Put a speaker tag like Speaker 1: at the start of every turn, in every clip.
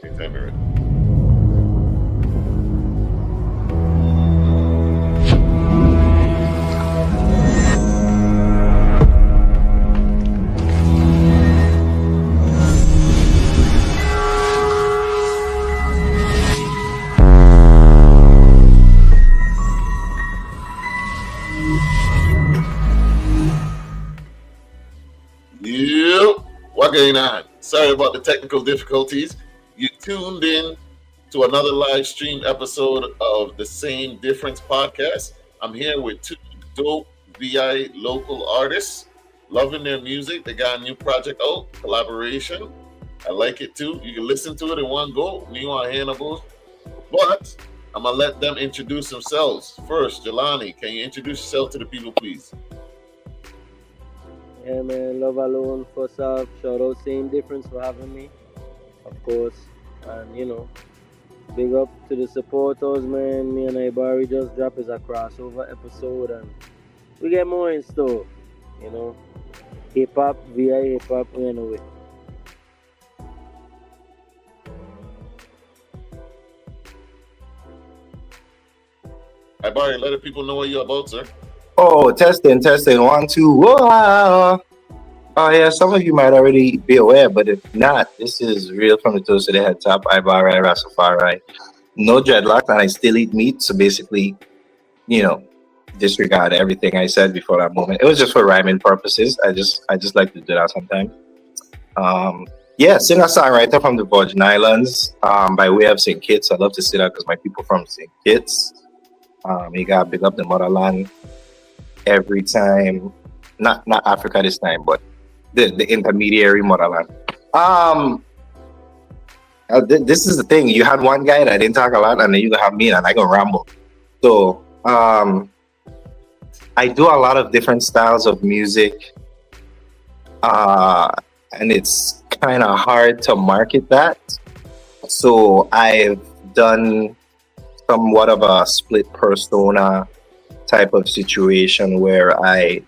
Speaker 1: Anytime you're ready. Yep. What going on? Sorry about the technical difficulties. You tuned in to another live stream episode of the Same Difference podcast. I'm here with two dope VI local artists, loving their music. They got a new project out, collaboration. I like it too. You can listen to it in one go. Me on Hannibal. But I'm gonna let them introduce themselves. First, Jelani, can you introduce yourself to the people, please?
Speaker 2: Yeah, man, love alone. First off, shout out, same difference for having me, of course. And big up to the supporters, man. Me and IBari just dropped as a crossover episode, and we get more in store. Hip hop, VI hip hop, we know it.
Speaker 1: IBari, let the people know what you're about, sir.
Speaker 3: Oh, testing, 1, 2. Whoa. Oh, yeah, some of you might already be aware, but if not, this is real from the toes to the head top. IBari, Rastafari. No dreadlocks, and I still eat meat. So basically, disregard everything I said before that moment. It was just for rhyming purposes. I just like to do that sometimes. Yeah, singer-songwriter from the Virgin Islands, by way of St. Kitts. I love to say that because my people from St. Kitts. You gotta big up the motherland every time. Not Africa this time, but the intermediary motherland. This is the thing. You had one guy that didn't talk a lot, and then you have me, and I gonna ramble. So I do a lot of different styles of music, and it's kind of hard to market that. So I've done somewhat of a split persona type of situation where I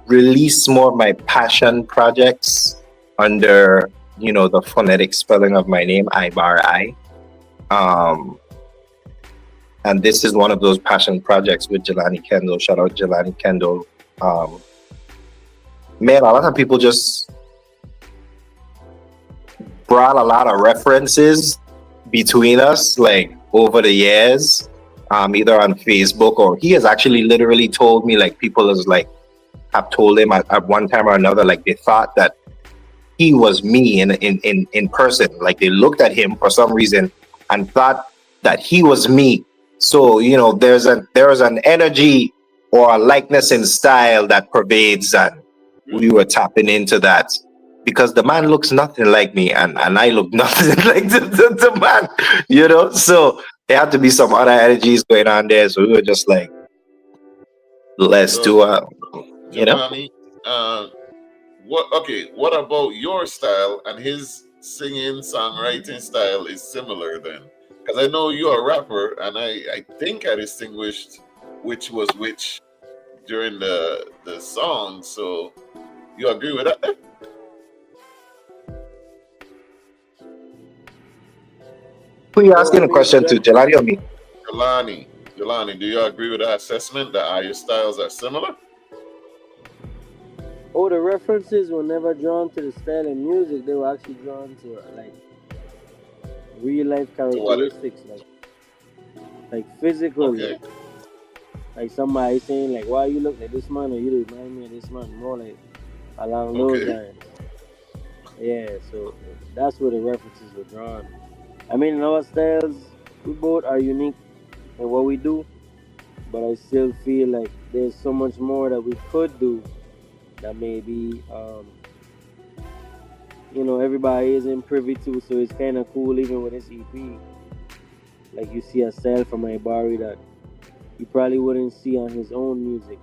Speaker 3: release more of my passion projects under the phonetic spelling of my name, IBari. And this is one of those passion projects with Jelani Kendall. Shout out Jelani Kendall. Man, a lot of people just brought a lot of references between us, like over the years, either on Facebook, or he has actually literally told me, like, people is like have told him at one time or another, like they thought that he was me in person. Like they looked at him for some reason and thought that he was me. So there's an energy or a likeness in style that pervades, and we were tapping into that because the man looks nothing like me, and I look nothing like the man. So there had to be some other energies going on there. So we were just like, let's do a.
Speaker 1: Jelani, what about your style and his singing, songwriting style is similar then? Because I know you're a rapper, and I think I distinguished which was which during the song. So you agree with that?
Speaker 3: Who are you asking a question to, Jelani or me?
Speaker 1: Jelani, do you agree with that assessment that your styles are similar?
Speaker 2: Oh, the references were never drawn to the style of music. They were actually drawn to like real life characteristics, like physical.
Speaker 1: Okay.
Speaker 2: Like somebody saying like, "Why you look like this man?" or "You remind me of this man." More like along those lines. Yeah, so that's where the references were drawn. I mean, in our styles, we both are unique in what we do, but I still feel like there's so much more that we could do that maybe everybody isn't privy to. So it's kind of cool, even with this EP. Like you see a style from IBari that you probably wouldn't see on his own music,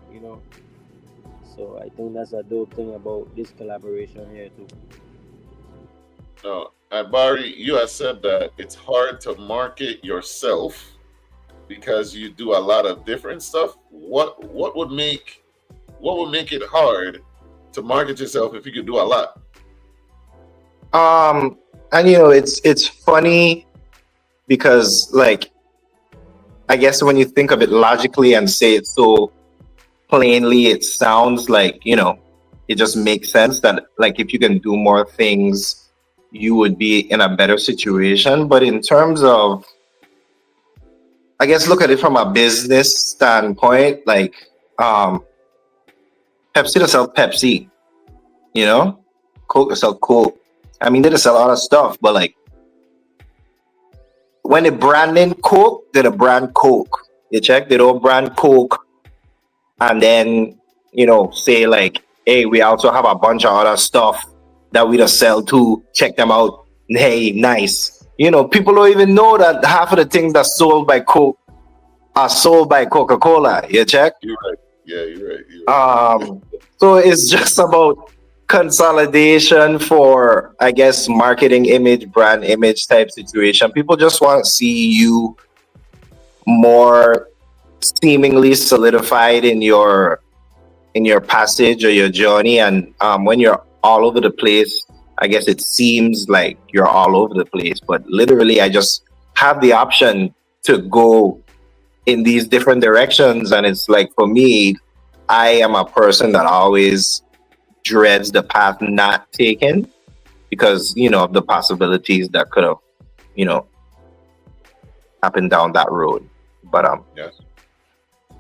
Speaker 2: So I think that's a dope thing about this collaboration here too.
Speaker 1: No, IBari, you have said that it's hard to market yourself because you do a lot of different stuff. What would make it hard to market yourself if you could do a lot?
Speaker 3: And it's funny because, like, I guess when you think of it logically and say it so plainly, it sounds like, it just makes sense that, like, if you can do more things, you would be in a better situation. But in terms of, I guess, look at it from a business standpoint, like, um, Pepsi to sell Pepsi, you know, Coke to sell Coke. I mean, they just sell a lot of stuff, but like, when they brand name Coke, they the brand Coke. You check, they don't brand Coke and then, say like, hey, we also have a bunch of other stuff that we just sell too. Check them out. Hey, nice. People don't even know that half of the things that's sold by Coke are sold by Coca-Cola. You check?
Speaker 1: You're right. Yeah, you're right. You're right.
Speaker 3: So it's just about consolidation for, I guess, marketing image, brand image type situation. People just want to see you more seemingly solidified in your passage or your journey, and when you're all over the place, I guess it seems like you're all over the place, but literally I just have the option to go in these different directions. And it's like, for me, I am a person that always dreads the path not taken because of the possibilities that could have happened down that road. But
Speaker 1: Yes.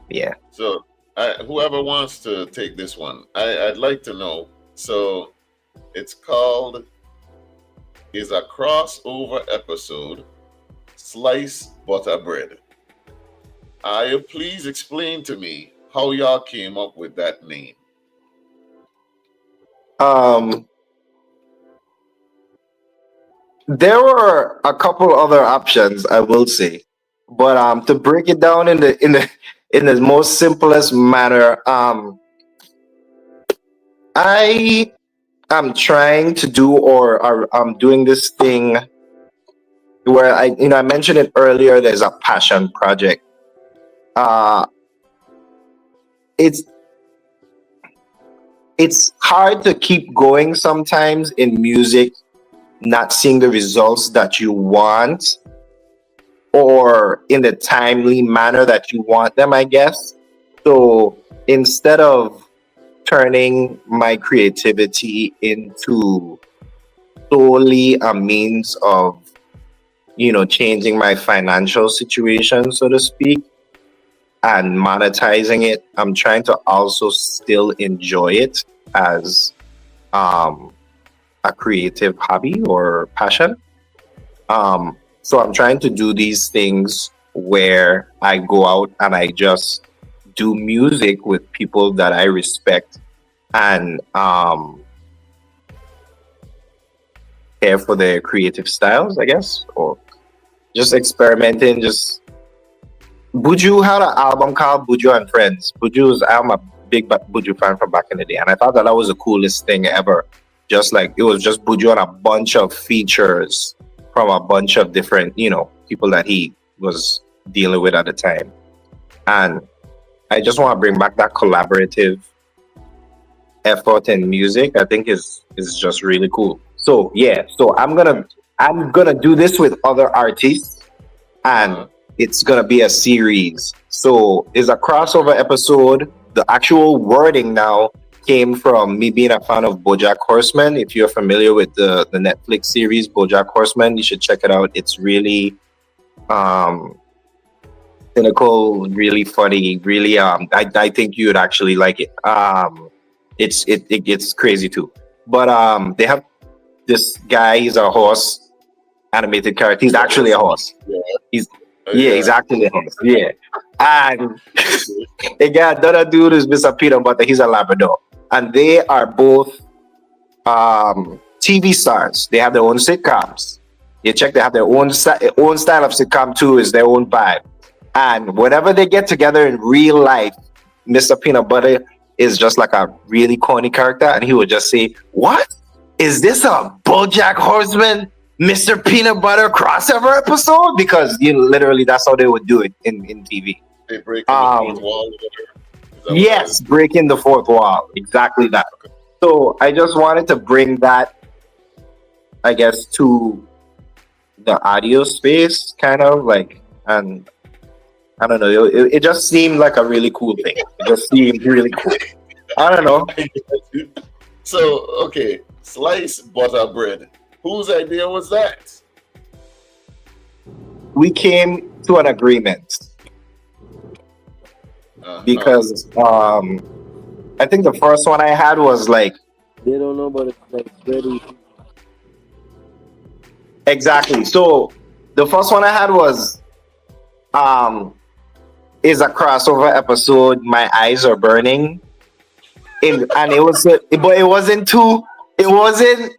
Speaker 3: yeah.
Speaker 1: So, whoever wants to take this one, I'd like to know. So, it's called is a crossover episode, Slice Butter Bread. Please explain to me how y'all came up with that name.
Speaker 3: There were a couple other options, I will say, but to break it down in the most simplest manner, I am trying to do, or I'm doing this thing where I mentioned it earlier. There's a passion project. Uh, it's it's hard to keep going sometimes in music, not seeing the results that you want or in the timely manner that you want them, I guess. So instead of turning my creativity into solely a means of, changing my financial situation, so to speak, and monetizing it, I'm trying to also still enjoy it as a creative hobby or passion. So I'm trying to do these things where I go out and I just do music with people that I respect and care for their creative styles, I guess, or just experimenting. Just Buju had an album called Buju and Friends. I'm a big Buju fan from back in the day, and I thought that was the coolest thing ever. Just like it was just Buju and a bunch of features from a bunch of different, people that he was dealing with at the time. And I just want to bring back that collaborative effort in music. I think is just really cool. So yeah, so I'm gonna do this with other artists, and it's gonna be a series. So it's a crossover episode. The actual wording now came from me being a fan of BoJack Horseman. If you're familiar with the Netflix series BoJack Horseman, you should check it out. It's really cynical, really funny, really I think you would actually like it. It gets crazy too. But they have this guy, he's a horse animated character. He's actually a horse. He's actually a horse. Yeah. And the guy, the other dude is Mr. Peanut Butter, he's a Labrador. And they are both TV stars. They have their own sitcoms. You check, they have their own style of sitcom too, is their own vibe. And whenever they get together in real life, Mr. Peanut Butter is just like a really corny character, and he would just say, "What? Is this a BoJack Horseman, Mr. Peanut Butter crossover episode?" Because literally that's how they would do it in TV.
Speaker 1: They break the fourth wall.
Speaker 3: Yes, breaking the fourth wall. Exactly that. So I just wanted to bring that I guess, to the audio space, kind of like, and I don't know, it just seemed like a really cool thing. It just seemed really cool. I don't know.
Speaker 1: I get you. So, okay, sliced butter bread. Whose idea was that?
Speaker 3: We came to an agreement
Speaker 1: Uh huh.
Speaker 3: because I think the first one I had was like
Speaker 2: They don't know about it, like ready.
Speaker 3: exactly. So the first one I had was um is a crossover episode. My eyes are burning, and it was, but it wasn't too. It wasn't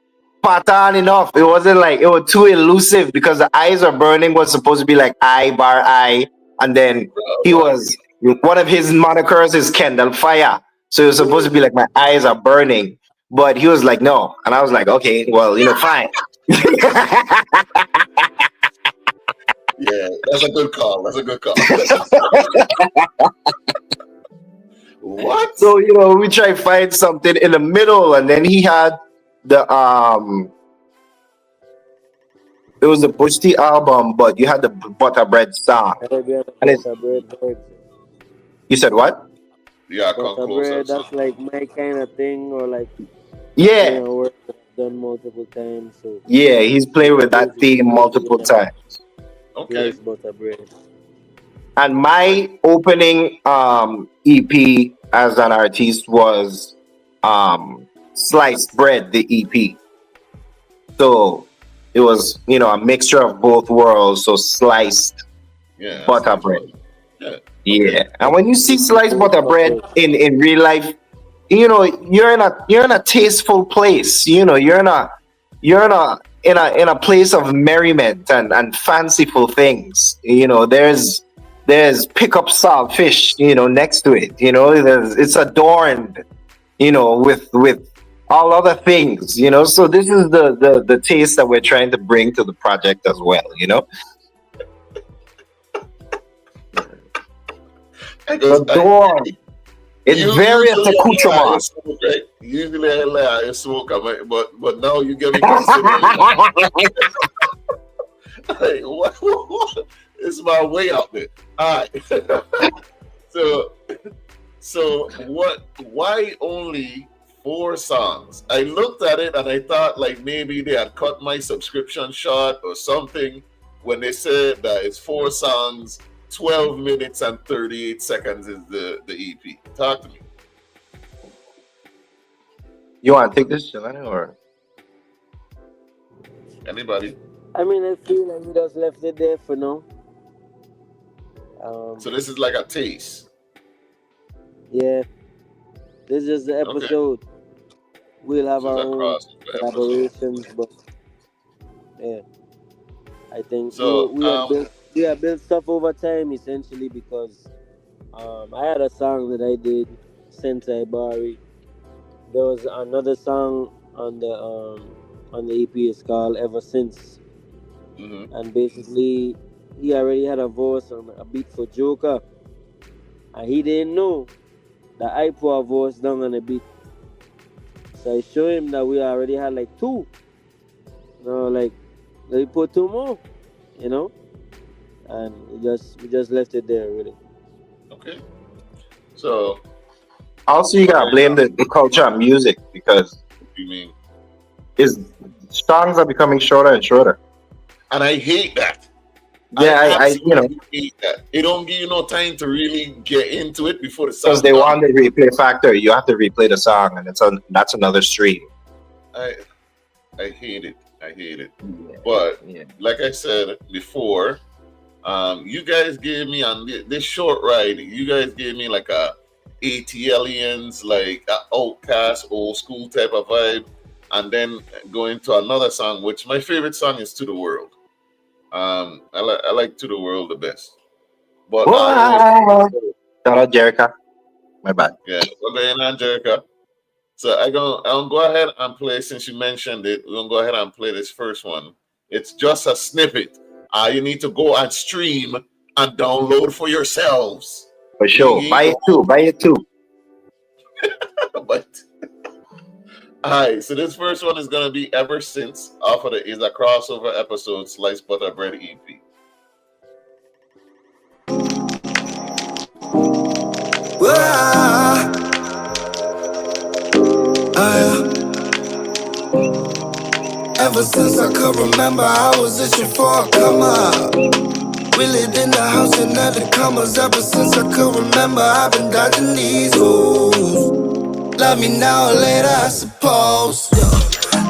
Speaker 3: pattern enough. It wasn't like it was too elusive because the eyes are burning was supposed to be like I, and then he was one of his monikers is Kendall Fire, so it was supposed to be like my eyes are burning, but he was like no, and I was like okay, well fine.
Speaker 1: Yeah, that's a good call. That's a good call. What?
Speaker 3: So we try to find something in the middle, and then he had the it was the Bush T album, but you had the Butter Bread song.
Speaker 2: Arabian
Speaker 3: And it's
Speaker 2: butter bread vibes.
Speaker 3: you said what?
Speaker 1: Yeah, come
Speaker 2: Butter
Speaker 1: closer.
Speaker 2: bread, that's like my kind of thing, or like
Speaker 3: Yeah,
Speaker 2: work that I've done multiple times. So
Speaker 3: yeah, he's played with that theme multiple times.
Speaker 1: Okay.
Speaker 2: sliced butter bread.
Speaker 3: And my opening EP as an artist was Sliced Bread, the EP. So it was, a mixture of both worlds. So sliced
Speaker 1: Yeah.
Speaker 3: butter bread.
Speaker 1: Yeah.
Speaker 3: Yeah. And when you see sliced butter bread in real life, you're in a tasteful place. You're in a place of merriment and fanciful things. There's pickup saltfish, next to it. It's adorned, with all other things. So this is the taste that we're trying to bring to the project as well. Adorned. It's various accoutrement.
Speaker 1: Right? Usually I lie, I smoke, but now you get me considering. Like, what? It's my way out there. All right. so what? Why only 4 songs? I looked at it and I thought like maybe they had cut my subscription short or something when they said that it's 4 songs. 12 minutes and 38 seconds is the EP. Talk to me.
Speaker 3: You want to take this, Jelani, or
Speaker 1: Anybody?
Speaker 2: I mean, I feel like we just left it there for now.
Speaker 1: So this is like a taste.
Speaker 2: Yeah, this is just the
Speaker 1: Okay.
Speaker 2: episode. We'll have
Speaker 1: So
Speaker 2: our
Speaker 1: it's a
Speaker 2: own
Speaker 1: crossover episode.
Speaker 2: collaborations, but yeah, I think
Speaker 1: So
Speaker 2: we have built stuff over time essentially because I had a song that I did since IBari. There was another song on the EP. It's called Ever Since,
Speaker 1: mhm.
Speaker 2: and basically he already had a voice on a beat for Joker, and he didn't know that I put a voice down on the beat. So I showed him that we already had like 2. Like we put 2 more, and we just left it there really.
Speaker 1: Okay. So
Speaker 3: also you gotta blame the culture of music because
Speaker 1: what do you mean?
Speaker 3: songs are becoming shorter and shorter.
Speaker 1: And I hate that.
Speaker 3: Yeah, I
Speaker 1: absolutely hate that. It don't give you no time to really get into it before the song.
Speaker 3: because they want the replay factor. You have to replay the song, and that's another stream.
Speaker 1: I hate it. I hate it. But like I said before, you guys gave me on this short ride. You guys gave me like a ATLians, like a Outcast, old school type of vibe, and then going to another song, which my favorite song is "To the World." I like "To the World" the best. But
Speaker 3: shout out Jerica. My bad.
Speaker 1: yeah, we're going on, Jerica. So I'm gonna go ahead and play, since you mentioned it, we're gonna go ahead and play this first one. It's just a snippet. You need to go and stream and download for yourselves.
Speaker 3: For sure. Buy it too.
Speaker 1: But All right, so this first one is gonna be Ever Since off of the is a crossover episode Sliced Butter Bread EP.
Speaker 4: Well, ever since I could remember, I was itching for a come up. We lived in the house and at the commas. Ever since I could remember, I've been dodging these hoes. Love me now or later, I suppose. Yeah.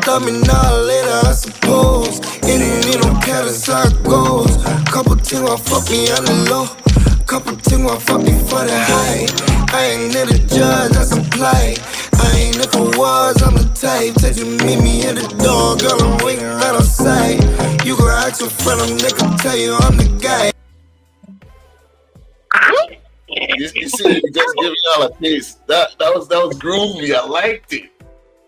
Speaker 4: Love me now or later, I suppose. It ain't need no care, that's how it goes. Couple things won't fuck me on the low. Couple things won't fuck me for the high. I ain't near the judge, that's a play. I ain't if I was, I'm the type. Said you meet me at the door, girl, I'm waiting right outside. You gon' ask your friend, I'm nigga, tell you I'm the guy.
Speaker 1: You see, you just giving y'all a taste. That was groovy. I liked it.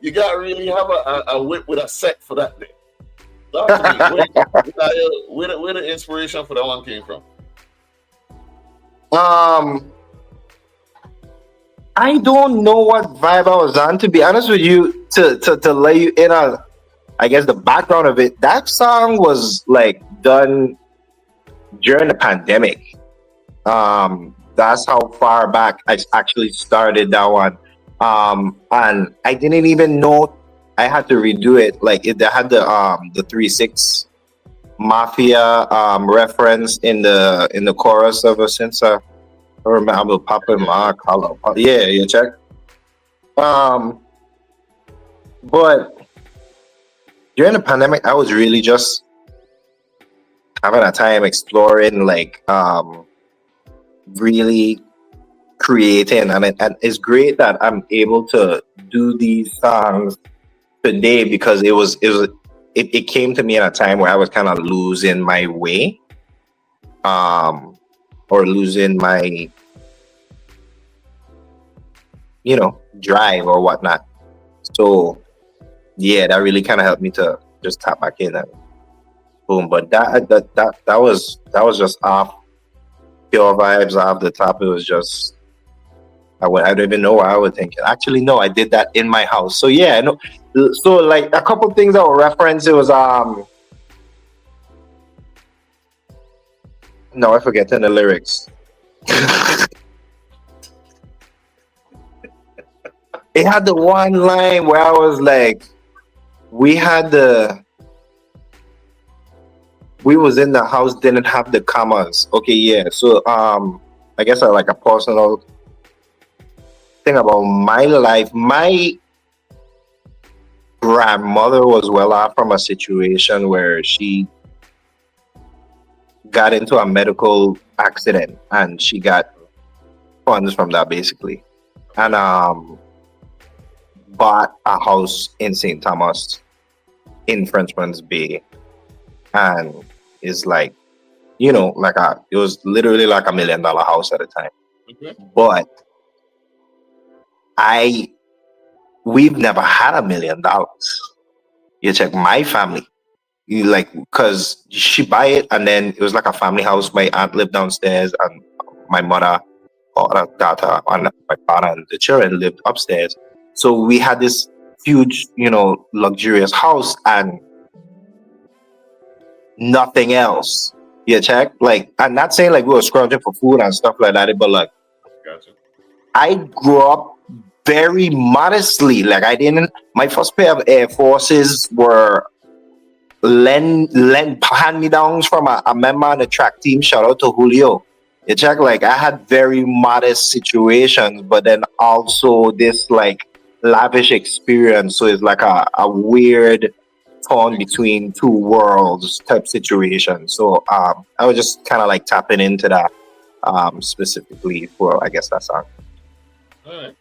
Speaker 1: You gotta really have a whip with a set for that thing. Talk to me. Where the inspiration for that one came from?
Speaker 3: I don't know what vibe I was on, to be honest with you. To let you in on, I guess, the background of it. That song was like done during the pandemic. That's how far back I actually started that one. And I didn't even know I had to redo it. Like they had the 3-6 Mafia reference in the chorus ever since I remember popping my collar. Yeah, you check. But during the pandemic, I was really just having a time exploring, like really creating, and it's great that I'm able to do these songs today because it came to me at a time where I was kind of losing my way, or losing my drive or whatnot. So yeah, that really kind of helped me to just tap back in and boom. But that was just off pure vibes off the top. It was just I don't even know what I was thinking. Actually, no, I did that in my house. So yeah, I know. So like a couple things that were referenced. It was no, I forget the lyrics. It had the one line where I was like, we was in the house, didn't have the commas. Okay, yeah. So I guess like a personal thing about my life. My grandmother was well off from a situation where she got into a medical accident and she got funds from that basically. And bought a house in St. Thomas in Frenchman's Bay, and is like, like it was literally like $1 million house at the time.
Speaker 1: Okay.
Speaker 3: But we've never had $1 million. You check my family, because she buy it, and then it was like a family house. My aunt lived downstairs, and my mother, or daughter, and my father and the children lived upstairs. So we had this huge, luxurious house and nothing else. You check? Like, I'm not saying like we were scrounging for food and stuff like that, but like,
Speaker 1: Gotcha.
Speaker 3: I grew up very modestly. Like, my first pair of Air Forces were hand-me-downs from a member on the track team. Shout out to Julio. You check? Like, I had very modest situations, but then also this like lavish experience. So it's like a weird torn between two worlds type situation. So I was just kind of like tapping into that specifically for, I guess, that song.
Speaker 1: All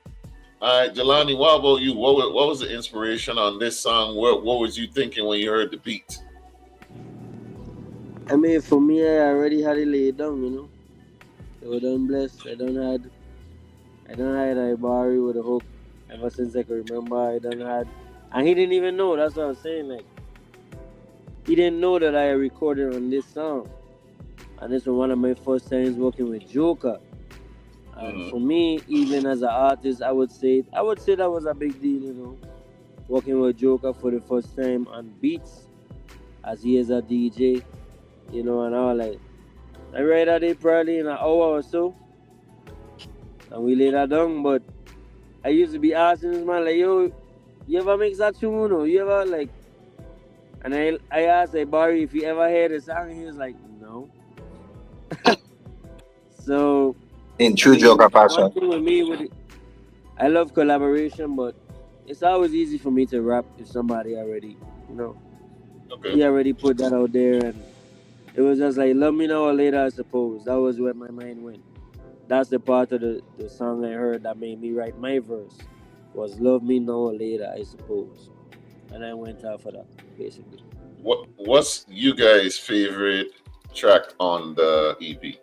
Speaker 1: right, Jelani, what about you? What was the inspiration on this song? What was you thinking when you heard the beat?
Speaker 2: I mean, for me, I already had it laid down, So I'm blessed. I don't had IBari with a hook. Ever since I could remember, I done had, and he didn't even know. That's what I was saying. Like, he didn't know that I recorded on this song, and this was one of my first times working with Joker. And for me, even as an artist, I would say that was a big deal, working with Joker for the first time on beats as he is a DJ, you know, and I was like, I read that day probably in an hour or so, and we laid that down. But I used to be asking this man like, yo, you ever mix that tune or you ever like? And I asked like Barry if he ever heard the song, and he was like, no. So
Speaker 3: In
Speaker 2: I
Speaker 3: true
Speaker 2: mean,
Speaker 3: Joker
Speaker 2: one
Speaker 3: fashion.
Speaker 2: thing with me with it, I love collaboration, but it's always easy for me to rap if somebody already, you know,
Speaker 1: Okay.
Speaker 2: he already put that out there, and it was just like love me now or later. I suppose that was where my mind went. That's the part of the song I heard that made me write my verse. Was love me now or later, I suppose, and I went off of that basically.
Speaker 1: What's you guys' favorite track on the EP?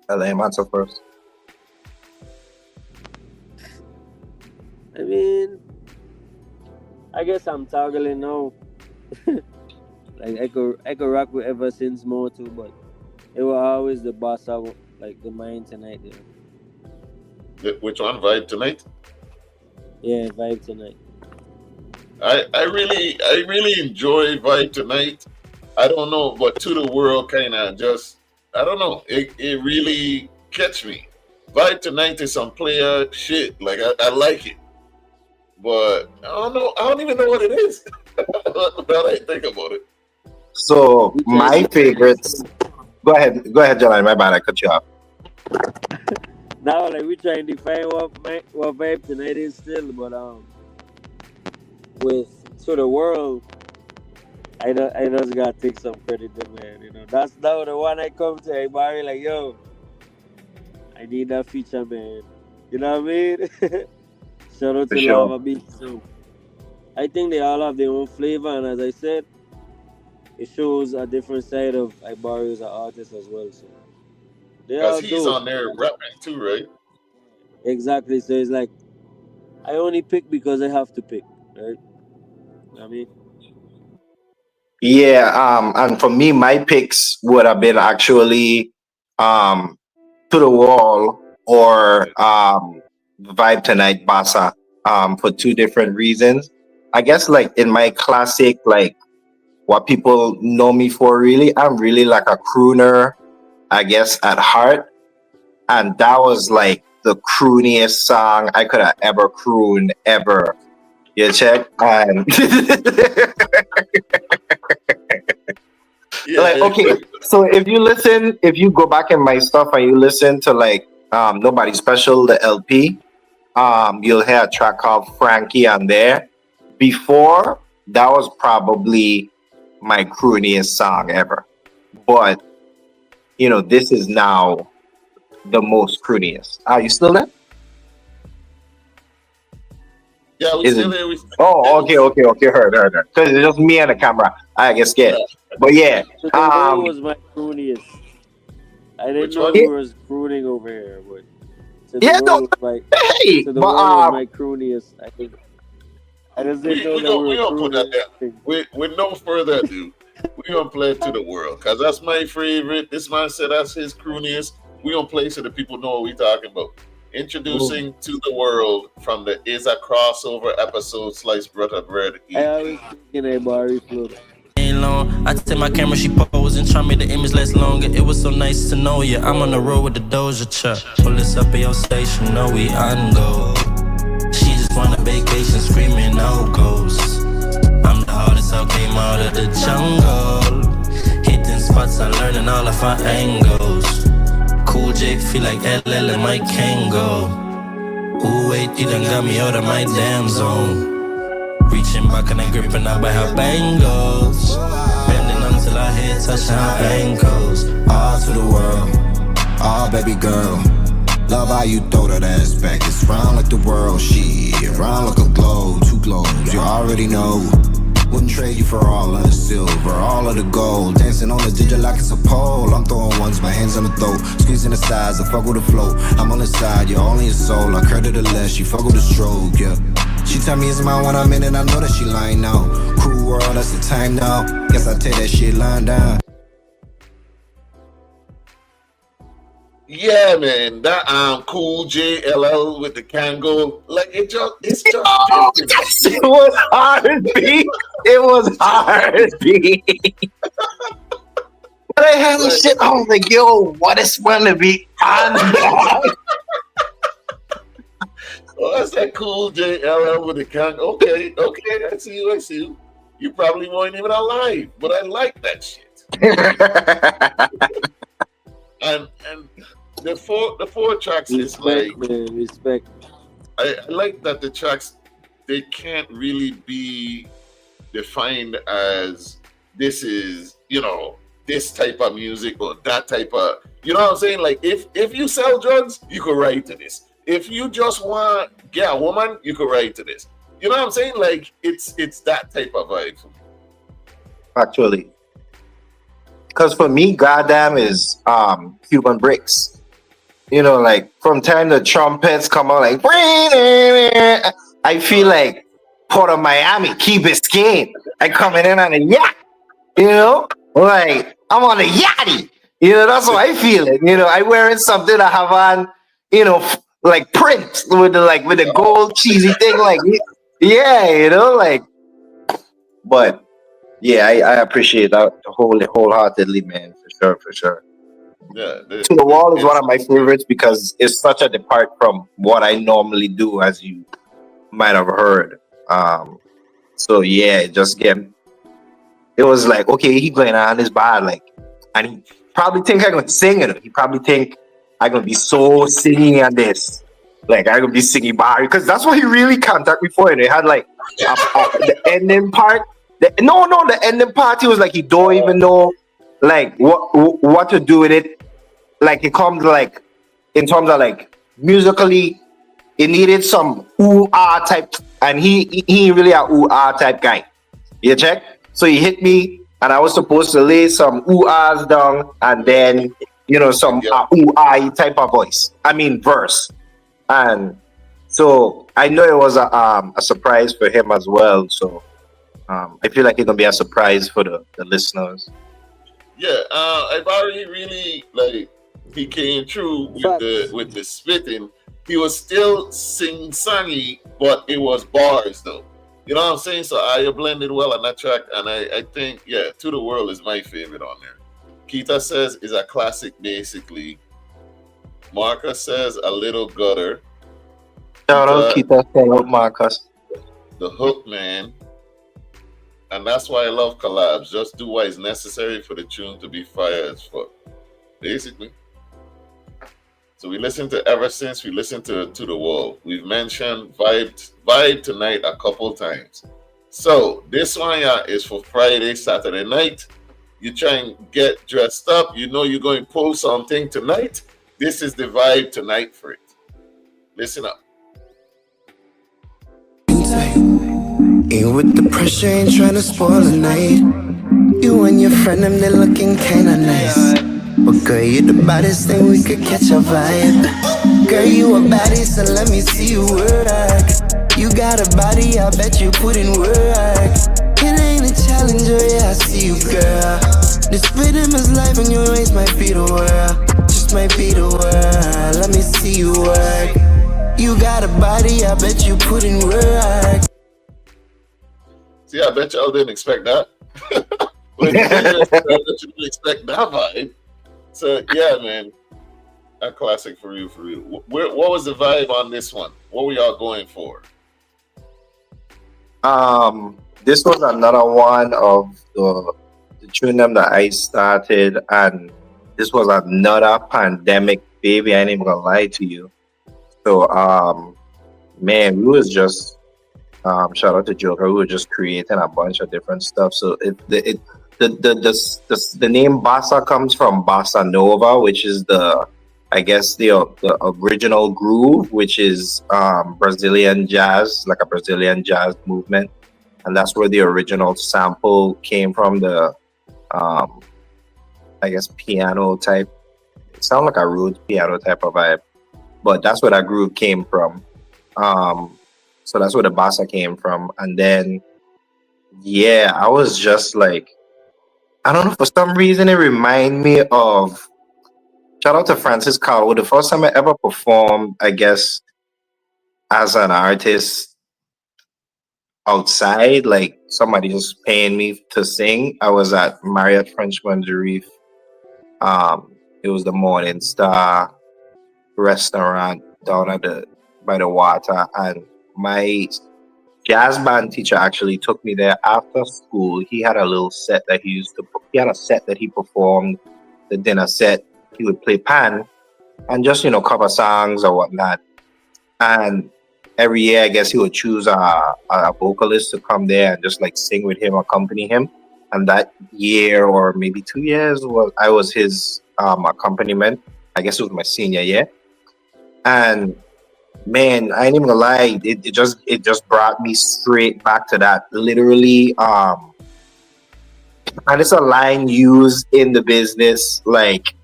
Speaker 3: I'll let him answer first.
Speaker 2: I mean, I guess I'm toggling now. Like I could rock with ever since more too, but it was always the boss of like the mind tonight. You know?
Speaker 1: Which one? Vibe Tonight?
Speaker 2: Yeah, vibe tonight.
Speaker 1: I really enjoy Vibe Tonight. I don't know, but To the World kind of just, I don't know. It really catch me. Vibe Tonight is some player shit. Like I like it, but I don't know. I don't even know what it is. Now that I think about it.
Speaker 3: So
Speaker 2: We trying
Speaker 3: my
Speaker 2: to
Speaker 3: favorites. Go ahead, Jelani. My bad, I cut you off.
Speaker 2: now like we trying to define what vibe tonight is still, but with to the world, I just gotta take some credit to man. You know, that's now the one I come to IBari like yo, I need that feature man. You know what I mean? Shout out
Speaker 3: For
Speaker 2: to
Speaker 3: sure.
Speaker 2: Lava Beat. So I think they all have their own flavor, and as I said, it shows a different side of IBari as an artist as well. So they
Speaker 1: Because
Speaker 2: all
Speaker 1: he's
Speaker 2: dope.
Speaker 1: on there rapping too, right?
Speaker 2: Exactly. So it's like I only pick because I have to pick, right? I mean,
Speaker 3: Yeah, and for me, my picks would have been actually um To the Wall or Vibe Tonight Bassa for two different reasons. I guess like in my classic, like what people know me for really, I'm really like a crooner, I guess, at heart. And that was like the crooniest song I could have ever crooned ever. You check? And
Speaker 1: Yeah,
Speaker 3: like okay, so if you go back in my stuff and you listen to like Nobody Special, the LP, you'll hear a track called Frankie on there. Before that was probably my crooniest song ever. But you know, this is now the most crooniest. Are you still there?
Speaker 1: yeah, we
Speaker 3: Is
Speaker 1: still
Speaker 3: it?
Speaker 1: here.
Speaker 3: Oh, okay. Heard. Because it's just me and the camera. I get scared. But yeah,
Speaker 2: to the world was my crooniest. I didn't
Speaker 1: Which
Speaker 2: know
Speaker 1: one?
Speaker 2: we was crooning over here, but to the
Speaker 3: yeah, no,
Speaker 2: world was my
Speaker 3: hey,
Speaker 2: to the
Speaker 3: but
Speaker 2: world was my crooniest. I just didn't know
Speaker 1: We
Speaker 2: that we
Speaker 1: gonna
Speaker 2: were
Speaker 1: put that
Speaker 2: crooning.
Speaker 1: down. With no further ado, we gonna play To the World because that's my favorite. This man said that's his crooniest. We gonna play so that people know what we talking about. Introducing To the World from the Is a Crossover episode Sliced Butter Bread
Speaker 2: I
Speaker 1: EP.
Speaker 2: always think in a Barry flow.
Speaker 5: Long. I take my camera, she pose and try me the image last longer. It was so nice to know you. I'm on the road with the Doja Chuck. Pull us up at your station, know we on go. She just want a vacation, screaming no ghosts. I'm the hardest out, came out of the jungle. Hitting spots, I'm learning all of our angles. Cool J feel like LL and my Kango. Ooh, wait, you done got me out of my damn zone. Reaching back and I gripping up by her bangles. Bending until her head touching her ankles.
Speaker 4: All to the world, all baby girl. Love how you throw that ass back. It's round like the world, shit. Round like a globe, two globes, you already know. Wouldn't trade you for all of the silver, all of the gold. Dancing on the digit like it's a pole. I'm throwing ones, my hands on the throat. Squeezing the sides, I fuck with the flow. I'm on the side, you're only a soul. I credit the less, she fuck with the stroke, yeah. She tell me it's mine when I'm in it, I know that she lying now. Cruel world, that's the time now. Guess I take that shit lying down.
Speaker 1: Yeah, man, that Cool JLL with the Kango, like it's just
Speaker 3: Oh,
Speaker 1: different.
Speaker 3: yes, it was R&B. It was R&B. But I had this
Speaker 1: Like,
Speaker 3: shit. I was like, yo, what is going to be on that?
Speaker 1: oh, that's that Cool JLL with the Kango. Okay, okay, I see you. I see you. You probably weren't even alive, but I like that shit. And the four tracks is
Speaker 2: Respect,
Speaker 1: like
Speaker 2: man. Respect.
Speaker 1: I like that the tracks they can't really be defined as this is this type of music or that type of what I'm saying. Like if you sell drugs, you could write to this. If you just want get a woman, you could write to this. You know what I'm saying? Like it's that type of vibe for me.
Speaker 3: Actually, because for me, goddamn is Cuban bricks. Like from time the trumpets come out, like I feel like Port of Miami, Key Biscayne. I coming in on a yacht, like I'm on a yachty. That's how I feel it. I wearing something I have on, like print with the gold cheesy thing, like yeah, like. But yeah, I appreciate that wholeheartedly, man, for sure.
Speaker 1: Yeah,
Speaker 3: To the Wall is one of my favorites because it's such a depart from what I normally do, as you might have heard. So yeah, it was like, okay, he going on his bad, like, and he probably think I'm gonna sing it. He probably think I'm gonna be so singing at this, like I'm gonna be singing bar, because that's what he really contacted me for. And they had like the ending part. The ending part. He was like, he don't even know like what to do with it. Like it comes like in terms of like musically, it needed some ooh ah type, and he really a ooh ah type guy. You check? So he hit me, and I was supposed to lay some ooh ahs down, and then some ooh ah type of voice. I mean verse, and so I know it was a surprise for him as well. So I feel like it's gonna be a surprise for the listeners.
Speaker 1: Yeah, Ibari really like he came through with the spitting. He was still sing songy, but it was bars though. You know what I'm saying? So I blended well on that track, and I think To the World is my favorite on there. Kita says is a classic basically. Marcus says a little gutter.
Speaker 3: Shout out Kita, shout out Marcus.
Speaker 1: The hook man. And that's why I love collabs. Just do what is necessary for the tune to be fire as fuck. Basically. So we listened to Ever Since, we listened to the Wall. We've mentioned Vibe Tonight a couple times. So this one is for Friday, Saturday night. You try and get dressed up. You know you're going to pull something tonight. This is the vibe tonight for it. Listen up.
Speaker 4: Ain't with the pressure, ain't trying to spoil the night. You and your friend, them, they looking kinda nice. But girl, you the baddest thing, we could catch a vibe. Girl, you a baddie, so let me see you work. You got a body, I bet you put in work. It ain't a challenge, oh yeah, I see you, girl. This rhythm is life and your waist might be the world. Just might be the world, let me see you work. You got a body, I bet you put in work.
Speaker 1: See, I bet y'all didn't expect that. I bet you didn't expect that vibe. So yeah, man, a classic for you, for real. What was the vibe on this one? What were y'all going for?
Speaker 3: This was another one of the tune them that I started, and this was another pandemic baby. I ain't even gonna lie to you. So man, we was just shout out to Joker. We were just creating a bunch of different stuff. So the name Bossa comes from Bossa Nova, which is the original groove, which is Brazilian jazz, like a Brazilian jazz movement, and that's where the original sample came from. The piano type. It sounds like a rude piano type of vibe, but that's where that groove came from. So that's where the bossa came from. And then, yeah, I was just like, I don't know, for some reason it reminded me of Shout out to Francis Cowell. The first time I ever performed, I guess, as an artist outside, like somebody just paying me to sing, I was at Marriott Frenchman's Reef. It was the Morning Star restaurant down at the by the water, and my jazz band teacher actually took me there after school. He had a little set that he used to. He had a set that he performed. The dinner set. He would play pan and just cover songs or whatnot. And every year, I guess he would choose a vocalist to come there and just like sing with him, accompany him. And that year, or maybe 2 years, I was his accompaniment. I guess it was my senior year. And man, I ain't even gonna lie, it just brought me straight back to that. Literally, and it's a line used in the business, like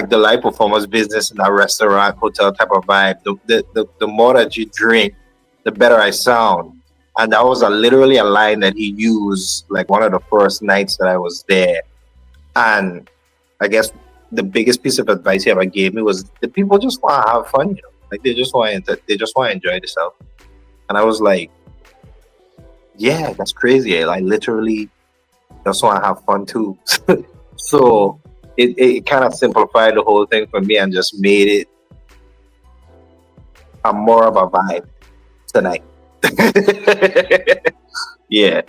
Speaker 3: the live performance business in that restaurant, hotel type of vibe. The more that you drink, the better I sound. And that was literally a line that he used like one of the first nights that I was there. And I guess the biggest piece of advice he ever gave me was the people just want to have fun, like they just want to enjoy themselves. And I was like, yeah, that's crazy. I literally just want to have fun too. So it kind of simplified the whole thing for me and just made it a more of a vibe tonight. Yeah.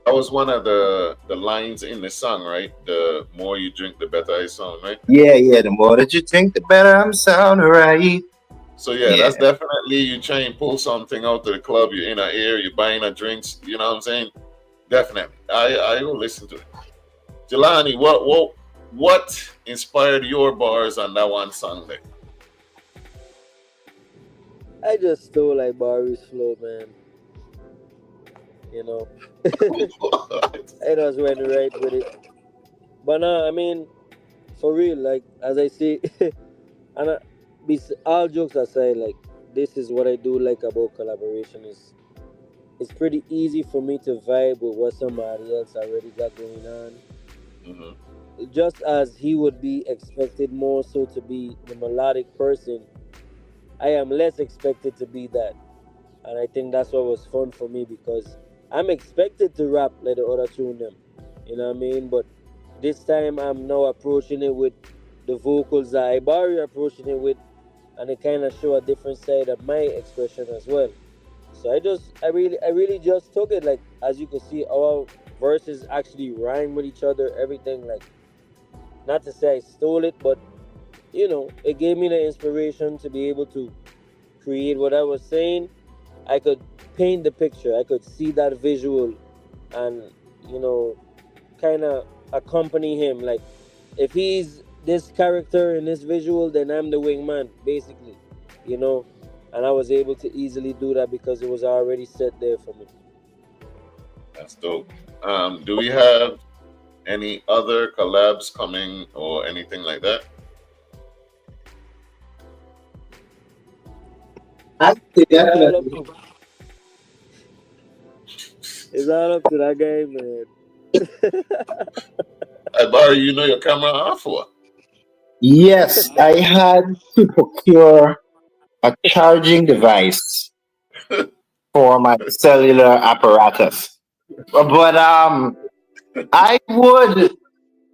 Speaker 1: That was one of the lines in the song, right? The more you drink, the better I sound, right?
Speaker 3: Yeah. The more that you drink, the better I'm sound, right?
Speaker 1: So that's definitely you try and pull something out to the club. You're in an air, you're buying a drinks. You know what I'm saying? Definitely, I will listen to it. Jelani, what inspired your bars on that one song there?
Speaker 2: I just stole like Barry's flow, man. You know,
Speaker 1: What?
Speaker 2: I just went right with it. But no, I mean, for real, like as I say, and all jokes aside, like this is what I do like about collaboration is it's pretty easy for me to vibe with what somebody else already got going on.
Speaker 1: Mhm.
Speaker 2: Just as he would be expected more so to be the melodic person, I am less expected to be that. And I think that's what was fun for me because I'm expected to rap like the other tune them. You know what I mean? But this time I'm now approaching it with the vocals that Ibari approaching it with, and it kind of show a different side of my expression as well. So I really just took it like as you can see our verses actually rhyme with each other, everything like not to say I stole it, but it gave me the inspiration to be able to create what I was saying. I could paint the picture. I could see that visual, and you know, kind of accompany him. Like if he's this character in this visual, then I'm the wingman, basically. You know, and I was able to easily do that because it was already set there for me.
Speaker 1: That's dope. Do we have any other collabs coming or anything like that?
Speaker 3: I think
Speaker 2: It's all up
Speaker 3: definitely.
Speaker 2: to it's all up to that guy, man.
Speaker 1: I borrow you know your camera off for?
Speaker 3: Yes, I had to procure a charging device for my cellular apparatus. But I would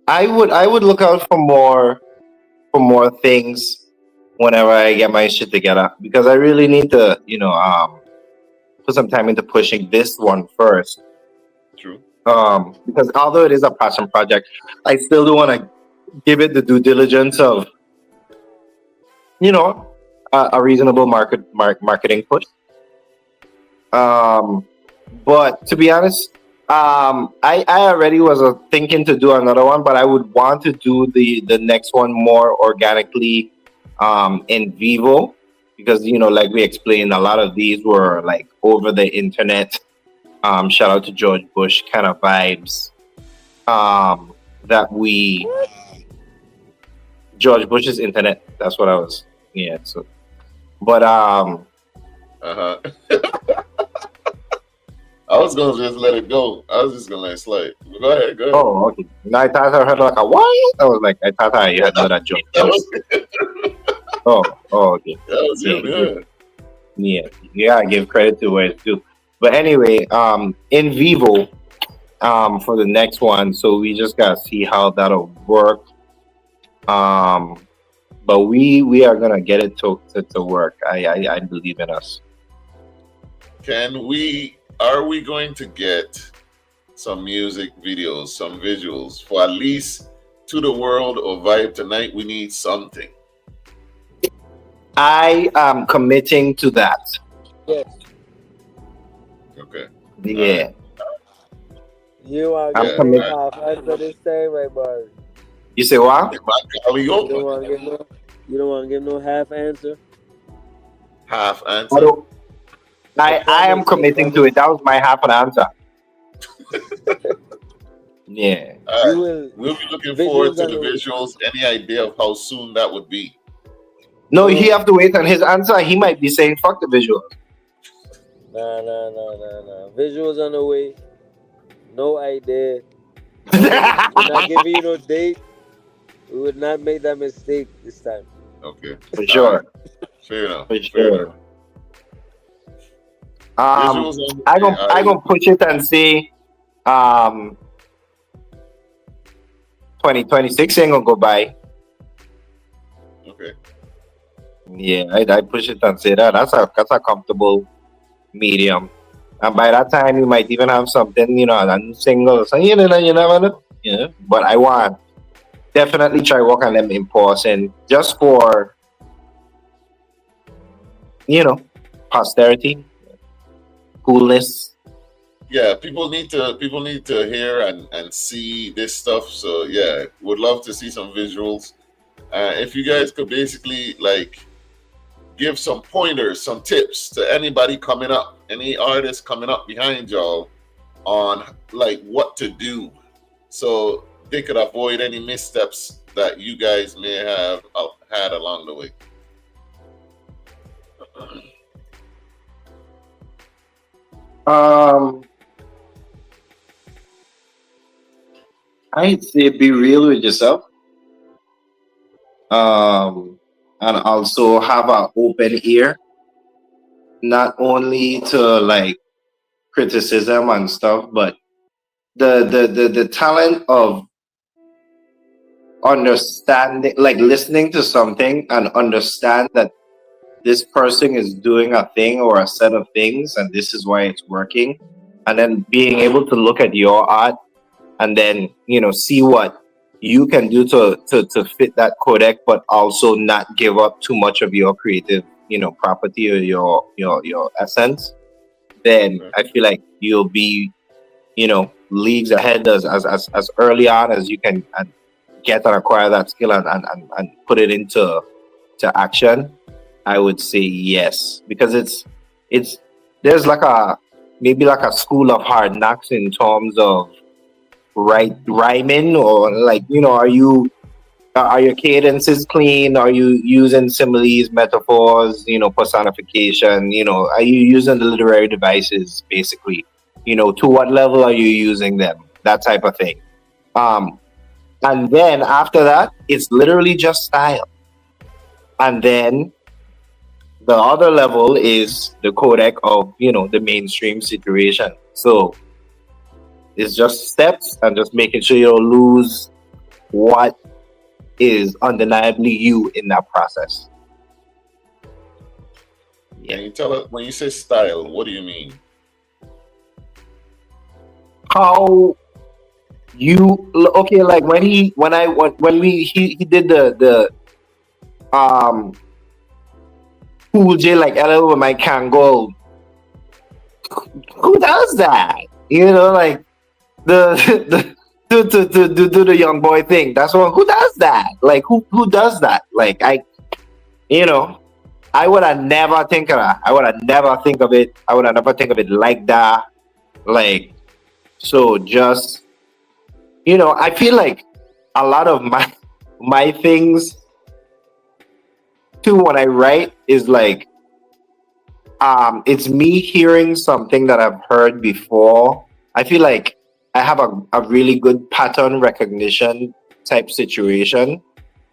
Speaker 3: I would look out for more things whenever I get my shit together because I really need to, put some time into pushing this one first.
Speaker 1: True.
Speaker 3: Because although it is a passion project, I still do want to give it the due diligence of, you know, a reasonable marketing push. Um, but to be honest, I already was thinking to do another one, but I would want to do the next one more organically, in vivo, because like we explained, a lot of these were like over the internet. Shout out to George Bush kind of vibes. That we George Bush's internet. That's what I was. Yeah. So, but
Speaker 1: Uh huh. I I was gonna just let it go. I was just gonna let it slide. Go ahead, go ahead.
Speaker 3: Oh, okay. No, I thought I heard like a what? I was like, I thought I had another joke.
Speaker 1: That was,
Speaker 3: Okay.
Speaker 1: that was
Speaker 3: Yeah,
Speaker 1: him, yeah.
Speaker 3: yeah. I give credit to where it's due. But anyway, in vivo, for the next one, so we just gotta see how that'll work. But we are gonna get it to work. I believe in us.
Speaker 1: Are we going to get some music videos, some visuals for at least To the World or Vibe Tonight? We need something.
Speaker 3: I am committing to that.
Speaker 2: Yes.
Speaker 1: Okay.
Speaker 3: Yeah.
Speaker 2: You want
Speaker 3: I'm
Speaker 2: to give
Speaker 3: committed.
Speaker 2: me half answer this time, my boy?
Speaker 3: You say what?
Speaker 1: My golly,
Speaker 2: You don't
Speaker 1: open.
Speaker 2: want to give no. You don't want to give no half answer.
Speaker 1: Half
Speaker 3: I
Speaker 1: answer.
Speaker 3: don't- I am committing to it. That was my half an answer. Yeah.
Speaker 1: All
Speaker 2: You
Speaker 1: right.
Speaker 2: will.
Speaker 1: We'll be looking forward
Speaker 2: Visuals
Speaker 1: to
Speaker 2: on
Speaker 1: the
Speaker 2: the way.
Speaker 1: visuals. Any idea of how soon that would be?
Speaker 3: No, he have to wait on his answer. He might be saying fuck the visual.
Speaker 2: Nah. Visuals on the way. No idea. We're not giving you no date. We would not make that mistake this time.
Speaker 1: Okay.
Speaker 3: For
Speaker 1: All
Speaker 3: sure.
Speaker 1: right. Fair enough.
Speaker 3: For
Speaker 1: Fair
Speaker 3: sure.
Speaker 1: enough. Visuals on the
Speaker 3: I
Speaker 1: way.
Speaker 3: gonna push it and say 2026 ain't gonna go by.
Speaker 1: Okay.
Speaker 3: Yeah, I push it and say that. That's a comfortable medium. And by that time you might even have something, a new single. So you never know. Yeah. But I want definitely try work on them in person just for posterity, coolness.
Speaker 1: Yeah, people need to hear and see this stuff. So yeah, would love to see some visuals. If you guys could basically give some pointers, some tips to anybody coming up, any artists coming up behind y'all on what to do, so they could avoid any missteps that you guys may have had along the way.
Speaker 3: I'd say be real with yourself. And also have an open ear, not only to criticism and stuff, but the talent of understanding, listening to something and understand that this person is doing a thing or a set of things and this is why it's working, and then being able to look at your art and then see what you can do to fit that codec, but also not give up too much of your creative property or your essence. Then I feel like you'll be leagues ahead as early on as you can get and acquire that skill and put it into action. I would say yes, because it's there's maybe a school of hard knocks in terms of rhyming, or are your cadences clean? Are you using similes, metaphors, personification? Are you using the literary devices basically? To what level are you using them? That type of thing. And then after that, it's literally just style. And then the other level is the codec of the mainstream situation. So it's just steps and just making sure you don't lose what is undeniably you in that process.
Speaker 1: Can you tell us, when you say style, what do you mean?
Speaker 3: How you okay? Like when he did the Cool J LL with my Kangol. Who does that? The do the young boy thing. That's what. Who does that? Who does that? I would have never think of that. I would have never think of it. I would have never think of it like that. So just I feel like a lot of my things too when I write is It's me hearing something that I've heard before. I feel like I have a really good pattern recognition type situation.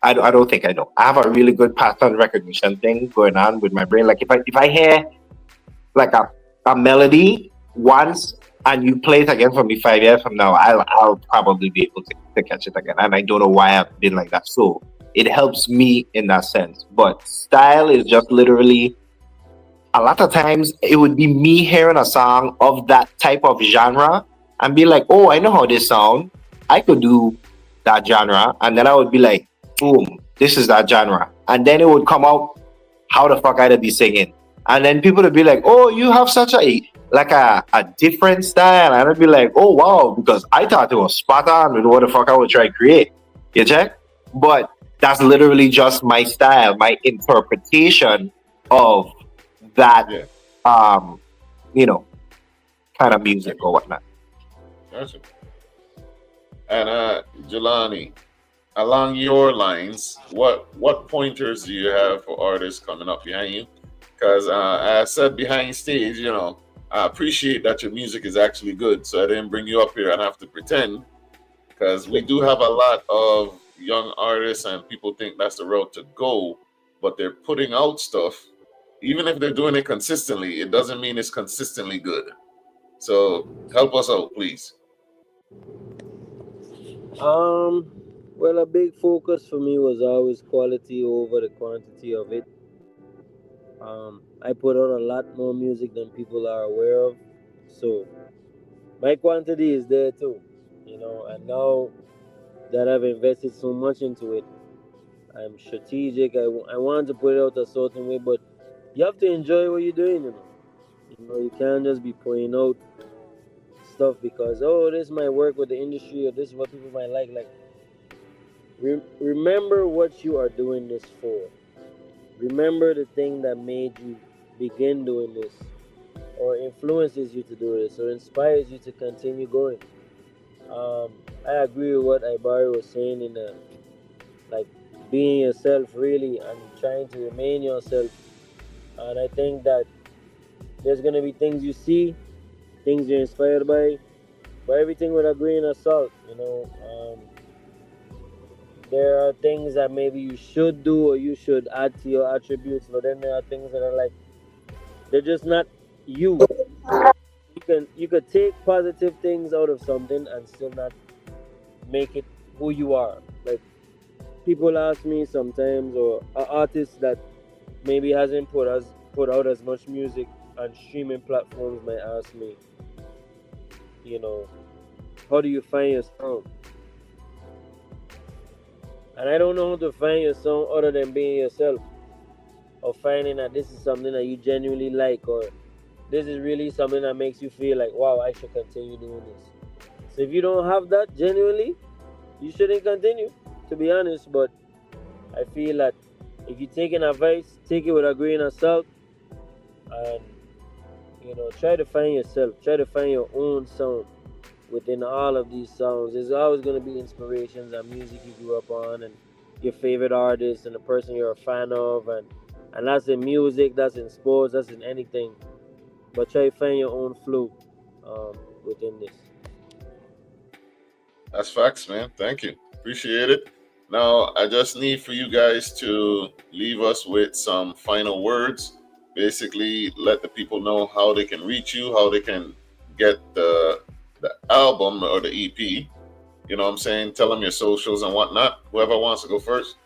Speaker 3: I don't think I know. I have a really good pattern recognition thing going on with my brain. Like if I hear like a melody once and you play it again for me 5 years from now, I'll probably be able to catch it again. And I don't know why I've been like that. So it helps me in that sense. But style is just literally a lot of times it would be me hearing a song of that type of genre and be like, oh, I know how this sound. I could do that genre. And then I would be like, boom, this is that genre. And then it would come out how the fuck I'd be singing. And then people would be like, oh, you have such a different style. And I'd be like, oh wow, because I thought it was spot on with what the fuck I would try to create. You check? But that's literally just my style, my interpretation of that
Speaker 1: Yeah.
Speaker 3: you know, kind of music or whatnot.
Speaker 1: Gotcha. And Jelani, along your lines, what pointers do you have for artists coming up behind you? Because as I said behind stage, I appreciate that your music is actually good, so I didn't bring you up here and have to pretend. Because we do have a lot of young artists, and people think that's the route to go, but they're putting out stuff. Even if they're doing it consistently, it doesn't mean it's consistently good. So help us out, please.
Speaker 2: Well, a big focus for me was always quality over the quantity of it. I put out a lot more music than people are aware of, so my quantity is there too, and now that I've invested so much into it, I'm strategic. I want to put it out a certain way, but you have to enjoy what you're doing. You can't just be putting out stuff because, oh, this might work with the industry or this is what people might like. Like, remember what you are doing this for. Remember the thing that made you begin doing this, or influences you to do this, or inspires you to continue going. I agree with what Ibari was saying in like being yourself really and trying to remain yourself. And I think that there's gonna be things you see, things you're inspired by, but everything with a grain of salt. There are things that maybe you should do or you should add to your attributes, but then there are things that are like they're just not you. You could take positive things out of something and still not make it who you are. Like people ask me sometimes, or an artist that maybe hasn't put out as much music on streaming platforms might ask me, you know, how do you find your sound? And I don't know how to find your sound other than being yourself, or finding that this is something that you genuinely like, or this is really something that makes you feel like, wow, I should continue doing this. So if you don't have that genuinely, you shouldn't continue, to be honest. But I feel that if you take an advice, take it with a grain of salt, and try to find yourself, try to find your own sound within all of these songs. There's always going to be inspirations and music you grew up on, and your favorite artist, and the person you're a fan of, and that's in music, that's in sports, that's in anything. But try to find your own flow within this.
Speaker 1: That's facts, man. Thank you. Appreciate it. Now, I just need for you guys to leave us with some final words. Basically, let the people know how they can reach you, how they can get the album or the EP. You know what I'm saying? Tell them your socials and whatnot. Whoever wants to go first.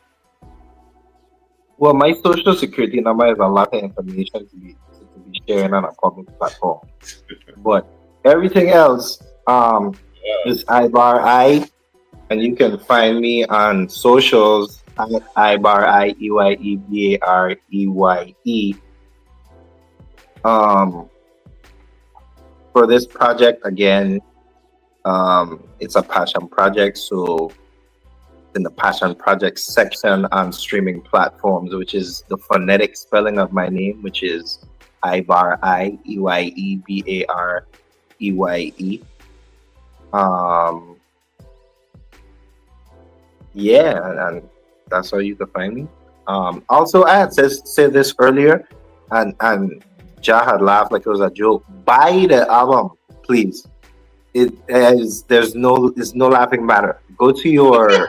Speaker 3: Well, my social security number is a lot of information to be sharing on a public platform. But everything else is IBari, and you can find me on socials at IBari, EYEBAREYE. For this project, again, it's a passion project, so in the passion project section on streaming platforms, which is the phonetic spelling of my name, which is IBari, EYEBAREYE. Yeah, and that's how you can find me. Also, I had said this earlier, and Ja had laughed like it was a joke. Buy the album, please. There's no laughing matter. Go to your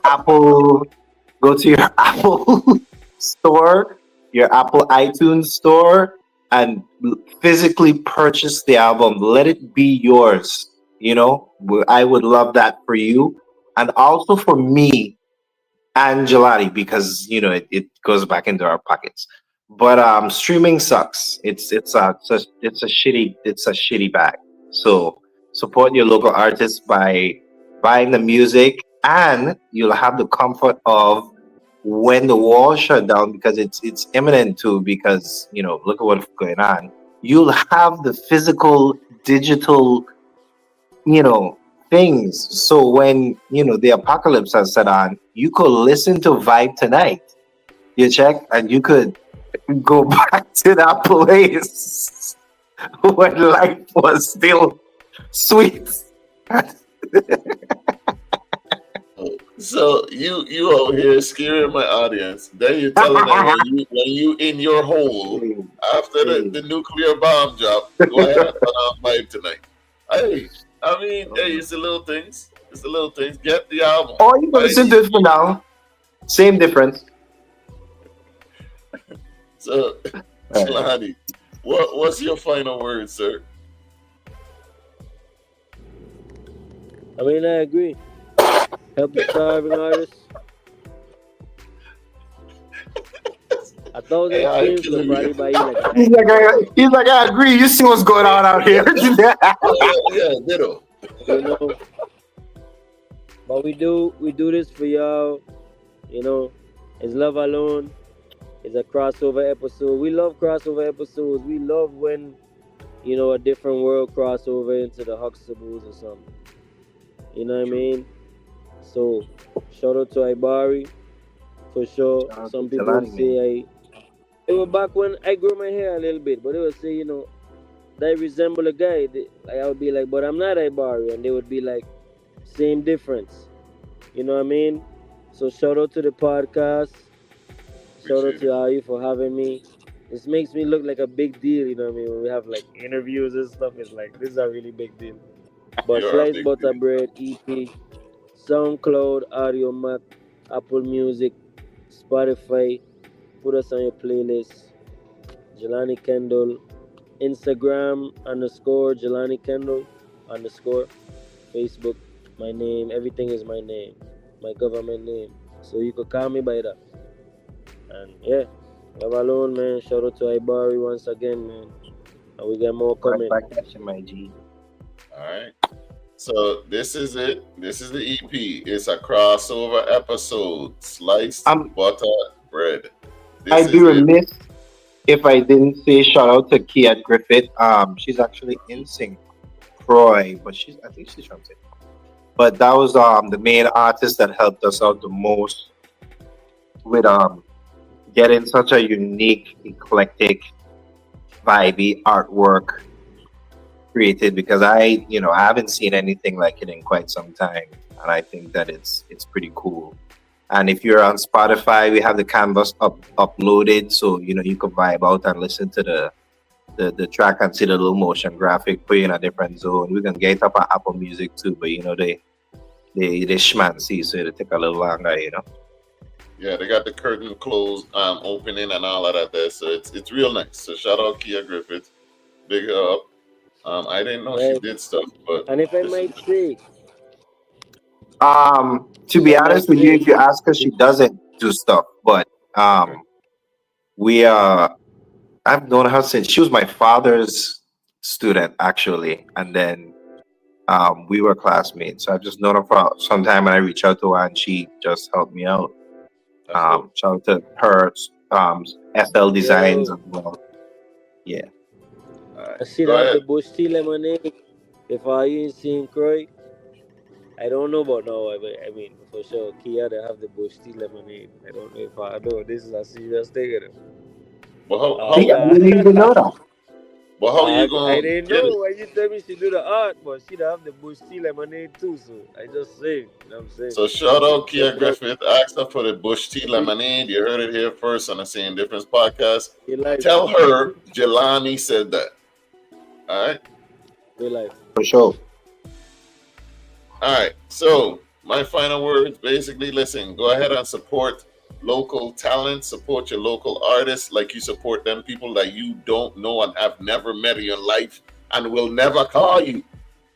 Speaker 3: Apple, go to your Apple store, your Apple iTunes store, and physically purchase the album. Let it be yours. I would love that for you, and also for me and Jelani, because it goes back into our pockets. But streaming sucks. It's a shitty bag. So support your local artists by buying the music, and you'll have the comfort of when the wall shut down, because it's imminent too. Because look at what's going on. You'll have the physical, digital, you know things. So when the apocalypse has set on, you could listen to Vibe Tonight, you check, and you could go back to that place when life was still sweet.
Speaker 1: So you out here scaring my audience. Then you're telling them when you in your hole after the nuclear bomb drop, go ahead and turn on Vibe Tonight. Hey, I mean, hey, it's the little things. It's the little things. Get the album.
Speaker 3: Or you can listen to it for now. Same difference.
Speaker 1: So, Jelani, what's your final word, sir?
Speaker 2: I mean, I agree. Help the starving artists. 1,000 streams could probably buy you like.
Speaker 3: He's like, I agree. You see what's going on out here.
Speaker 1: Yeah, ditto.
Speaker 2: But we do this for y'all. It's Love Alone. It's a crossover episode. We love crossover episodes. We love when a different world crossover into the Huxtables or something. You know what I mean? So shout out to IBari for sure. Some people would say it was back when I grew my hair a little bit, but they would say, that I resemble a guy. I would be like, but I'm not IBari, and they would be like, same difference. You know what I mean? So shout out to the podcast. Shout out to all you for having me. This makes me look like a big deal, you know what I mean? When we have like interviews and stuff, it's like this is a really big deal. But Slice Butter Bread EP, SoundCloud, Audio Mac, Apple Music, Spotify. Put us on your playlist. Jelani Kendall, Instagram _Jelani Kendall _ Facebook. My name, everything is my name, my government name. So you could call me by that. And yeah, Love Alone, man. Shout out to IBari once again, man. And we get more coming.
Speaker 3: Right back at you, my G.
Speaker 1: All right. So this is it. This is the EP. It's a crossover episode. Sliced butter bread.
Speaker 3: I'd be remiss if I didn't say shout out to Kia Griffith. She's actually in St. Croix, but I think she's from St. Croix. But that was the main artist that helped us out the most with getting such a unique, eclectic, vibey artwork created, because I haven't seen anything like it in quite some time, and I think that it's pretty cool. And if you're on Spotify, we have the canvas uploaded, so you can vibe out and listen to the track and see the little motion graphic, put you in a different zone. We can get it up on Apple Music too, but they schmancy, so it'll take a little longer,
Speaker 1: Yeah, they got the curtain closed, opening and all of that there, so it's real nice. So shout out Kia Griffith, big her up. I didn't know she did stuff, but
Speaker 2: and if I might say,
Speaker 3: to be honest with you, if you ask her, she doesn't do stuff. But I've known her since she was my father's student, actually, and then we were classmates. So I've just known her for some time, and I reached out to her, and she just helped me out. Shout out to her, SL Designs as well. Yeah.
Speaker 2: I see that the Bush Tea Lemonade. If I ain't seen Croy, I don't know about now. I mean, for sure, Kia, they have the Bush Tea Lemonade. I don't know if I know. This is a serious thing.
Speaker 1: Well,
Speaker 3: I didn't even know that.
Speaker 1: But how you
Speaker 2: I
Speaker 1: gonna
Speaker 2: didn't
Speaker 1: get it?
Speaker 2: know when you tell me she do the art, but she'd have the bush tea lemonade too. So I just say, you know what I'm saying?
Speaker 1: So shout out
Speaker 2: Check
Speaker 1: Kia
Speaker 2: it out.
Speaker 1: Griffith. Ask her for the Bush Tea Lemonade. You heard it here first on the Same Difference podcast.
Speaker 2: Good life,
Speaker 1: Tell her Jelani said that. All right.
Speaker 2: good life.
Speaker 3: For sure.
Speaker 1: All right. So my final words basically, listen, go ahead and support local talent, support your local artists like you support them people that you don't know and have never met in your life and will never call you.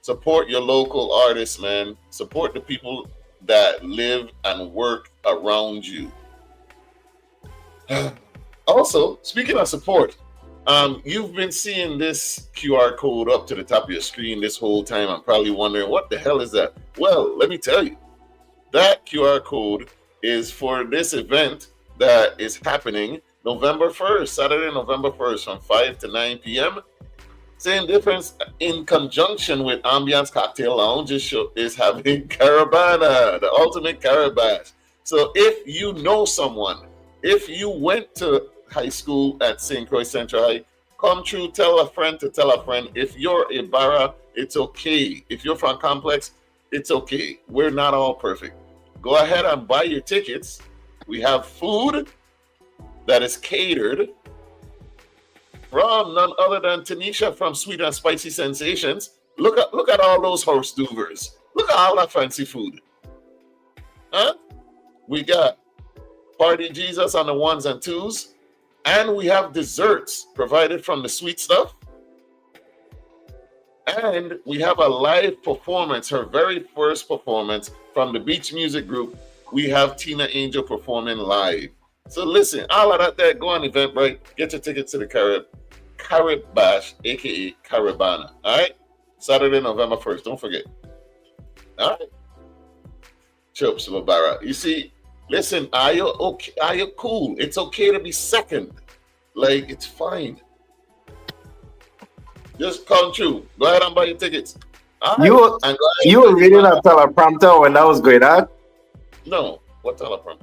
Speaker 1: Support your local artists, man. Support the people that live and work around you. Also, speaking of support, you've been seeing this QR code up to the top of your screen this whole time. I'm probably wondering, what the hell is that? Well, let me tell you. That QR code is for this event that is happening November 1st, Saturday, November 1st, from 5 to 9 p.m. Same Difference, in conjunction with Ambiance Cocktail Lounge, is having Caravana, the ultimate Carabash. So if you know someone, if you went to high school at St. Croix Central High, come true, tell a friend to tell a friend. If you're a Barra, it's okay. If you're from Complex, it's okay. We're not all perfect. Go ahead and buy your tickets. We have food that is catered from none other than Tanisha from Sweet and Spicy Sensations. Look at all those horse duvers. Look at all that fancy food. Huh? We got Party Jesus on the ones and twos. And we have desserts provided from the sweet stuff. And we have a live performance, her very first performance from the Beach Music Group. We have Tina Angel performing live. So listen, all of that there, go on Eventbrite, get your tickets to the Carabash, aka Caravana. All right? Saturday, November 1st. Don't forget. All right? Chirps of Barra. You see, listen, are you okay? Are you cool? It's okay to be second. Like, it's fine. Just come true. Go ahead and buy your tickets. All right?
Speaker 3: You were reading a teleprompter when that was going on?
Speaker 1: No. What teleprompter?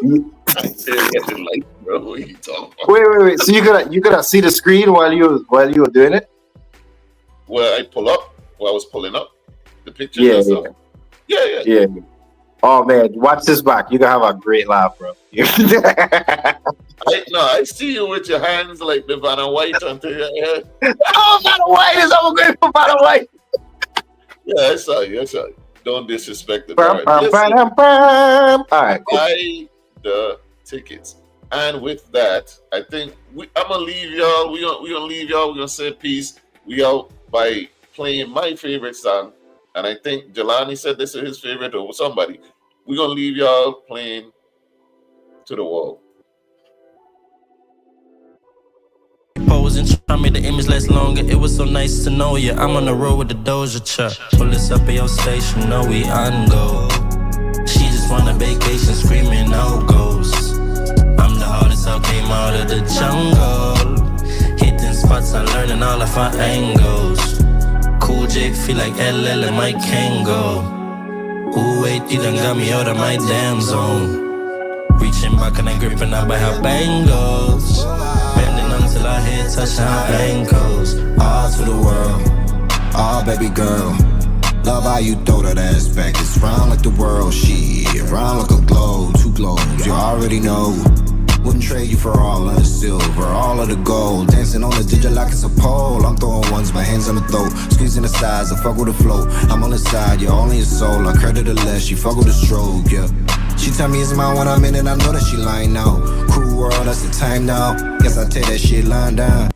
Speaker 3: You-
Speaker 1: I didn't get the light, bro. What are you talking about?
Speaker 3: Wait. So you gonna see the screen while you were doing it?
Speaker 1: Where I pull up, while I was pulling up the pictures
Speaker 3: Yeah,
Speaker 1: and stuff. Yeah.
Speaker 3: Yeah. Oh man, watch this back. You're gonna have a great laugh, bro.
Speaker 1: I see you with your hands like the Vanna White onto your head.
Speaker 3: Oh, Vanna White is over going for Vanna White.
Speaker 1: Yeah, I saw you. Don't disrespect the
Speaker 3: Bam,
Speaker 1: bride.
Speaker 3: bam, bam, bam. All right, cool.
Speaker 1: Buy the tickets. And with that, I think I'm gonna leave y'all. We're gonna leave y'all. We're gonna say peace. We out by playing my favorite song. And I think Jelani said this is his favorite, or somebody. We're gonna leave y'all playing To the Wall.
Speaker 5: Posing, trying to make the image last longer. It was so nice to know you. I'm on the road with the Doja Chuck. Pull this up at your station, know we on go. She just want a vacation, screaming no ghosts. I'm the hardest, I came out of the jungle. Hitting spots and learning all of our angles. Cool J feel like LL and my Kango. Ooh, wait, you done got me out of my damn zone. Reaching back and I gripping up by her bangles. Bending until her head touching her ankles.
Speaker 4: All to the world, all baby girl. Love how you throw that ass back. It's round like the world, shit. Round like a globe, two globes, you already know. Wouldn't trade you for all of the silver, all of the gold. Dancing on the digit like it's a pole. I'm throwing ones, my hands on the throat. Squeezing the sides, I fuck with the flow. I'm on the side, you're all in your soul. I credit her less, she fuck with the stroke, yeah. She tell me it's mine when I'm in it, I know that she lying now. Cruel world, that's the time now. Guess I take that shit lying down.